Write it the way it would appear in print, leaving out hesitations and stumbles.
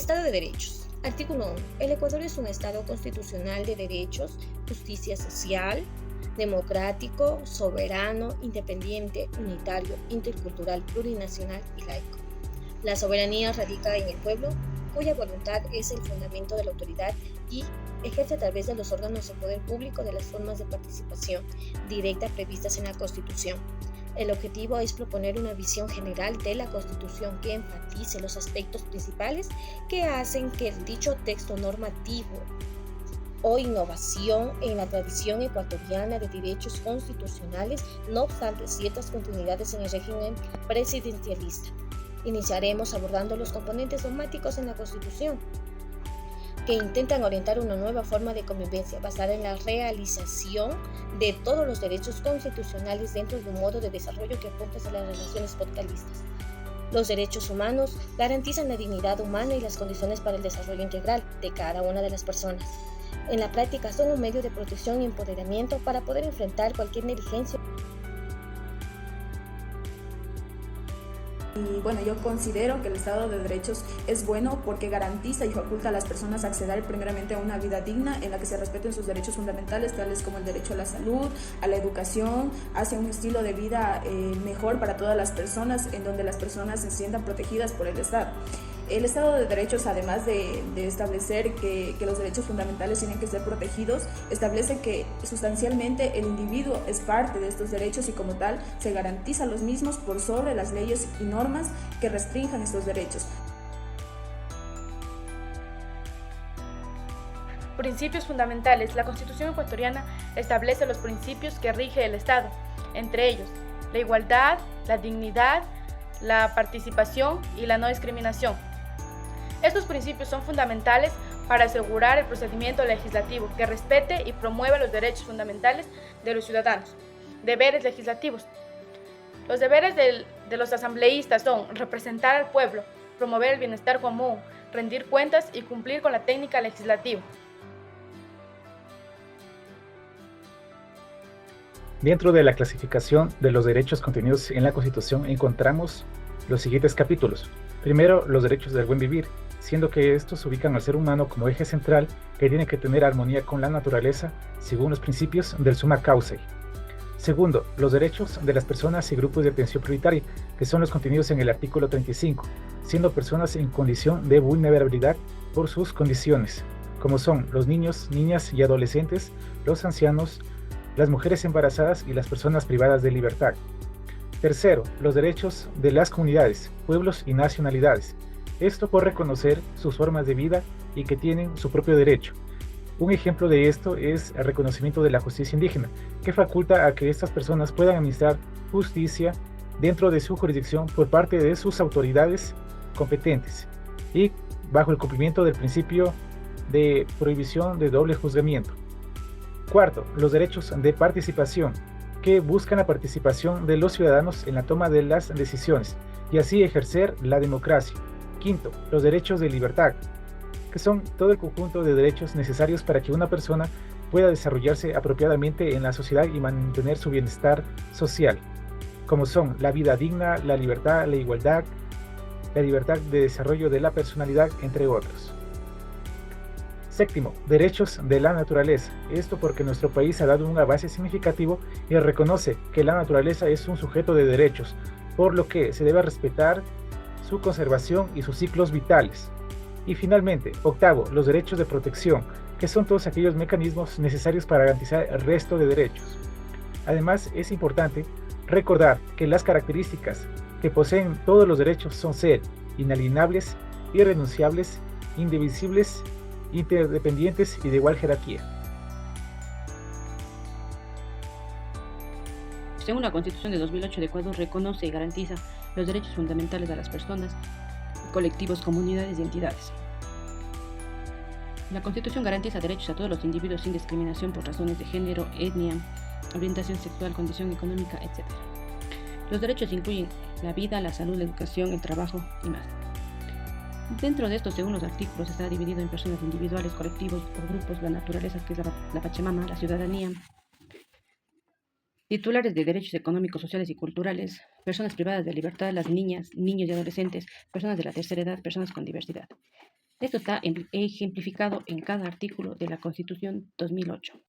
Estado de Derechos. Artículo 1. El Ecuador es un Estado constitucional de derechos, justicia social, democrático, soberano, independiente, unitario, intercultural, plurinacional y laico. La soberanía radica en el pueblo, cuya voluntad es el fundamento de la autoridad y ejerce a través de los órganos de poder público de las formas de participación directa previstas en la Constitución. El objetivo es proponer una visión general de la Constitución que enfatice los aspectos principales que hacen que dicho texto normativo o innovación en la tradición ecuatoriana de derechos constitucionales, no obstante ciertas continuidades en el régimen presidencialista. Iniciaremos abordando los componentes dogmáticos en la Constitución, que intentan orientar una nueva forma de convivencia basada en la realización de todos los derechos constitucionales dentro de un modo de desarrollo que apunta hacia las relaciones capitalistas. Los derechos humanos garantizan la dignidad humana y las condiciones para el desarrollo integral de cada una de las personas. En la práctica son un medio de protección y empoderamiento para poder enfrentar cualquier negligencia. Y bueno, yo considero que el Estado de Derechos es bueno porque garantiza y faculta a las personas a acceder primeramente a una vida digna en la que se respeten sus derechos fundamentales, tales como el derecho a la salud, a la educación, hacia un estilo de vida mejor para todas las personas, en donde las personas se sientan protegidas por el Estado. El Estado de Derechos, además de establecer que los derechos fundamentales tienen que ser protegidos, establece que sustancialmente el individuo es parte de estos derechos y como tal se garantiza los mismos por sobre las leyes y normas que restrinjan estos derechos. Principios fundamentales. La Constitución ecuatoriana establece los principios que rige el Estado, entre ellos la igualdad, la dignidad, la participación y la no discriminación. Estos principios son fundamentales para asegurar el procedimiento legislativo que respete y promueva los derechos fundamentales de los ciudadanos. Deberes legislativos. Los deberes de los asambleístas son representar al pueblo, promover el bienestar común, rendir cuentas y cumplir con la técnica legislativa. Dentro de la clasificación de los derechos contenidos en la Constitución encontramos los siguientes capítulos. Primero, los derechos del buen vivir, siendo que estos ubican al ser humano como eje central que tiene que tener armonía con la naturaleza según los principios del summa causa. Segundo, los derechos de las personas y grupos de atención prioritaria, que son los contenidos en el artículo 35, siendo personas en condición de vulnerabilidad por sus condiciones, como son los niños, niñas y adolescentes, los ancianos, las mujeres embarazadas y las personas privadas de libertad. Tercero, los derechos de las comunidades, pueblos y nacionalidades. Esto por reconocer sus formas de vida y que tienen su propio derecho. Un ejemplo de esto es el reconocimiento de la justicia indígena, que faculta a que estas personas puedan administrar justicia dentro de su jurisdicción por parte de sus autoridades competentes y bajo el cumplimiento del principio de prohibición de doble juzgamiento. Cuarto, los derechos de participación, que buscan la participación de los ciudadanos en la toma de las decisiones y así ejercer la democracia. Quinto, los derechos de libertad, que son todo el conjunto de derechos necesarios para que una persona pueda desarrollarse apropiadamente en la sociedad y mantener su bienestar social, como son la vida digna, la libertad, la igualdad, la libertad de desarrollo de la personalidad, entre otros. Séptimo, derechos de la naturaleza. Esto porque nuestro país ha dado un avance significativo y reconoce que la naturaleza es un sujeto de derechos, por lo que se debe respetar su conservación y sus ciclos vitales. Y finalmente, octavo, los derechos de protección, que son todos aquellos mecanismos necesarios para garantizar el resto de derechos. Además, es importante recordar que las características que poseen todos los derechos son ser inalienables, irrenunciables, indivisibles, interdependientes y de igual jerarquía. Según la Constitución de 2008 de Ecuador, reconoce y garantiza los derechos fundamentales de las personas, colectivos, comunidades y entidades. La Constitución garantiza derechos a todos los individuos sin discriminación por razones de género, etnia, orientación sexual, condición económica, etc. Los derechos incluyen la vida, la salud, la educación, el trabajo y más. Dentro de estos, según los artículos, está dividido en personas individuales, colectivos o grupos, la naturaleza, que es la Pachamama, la ciudadanía, titulares de derechos económicos, sociales y culturales, personas privadas de libertad, las niñas, niños y adolescentes, personas de la tercera edad, personas con diversidad. Esto está ejemplificado en cada artículo de la Constitución 2008.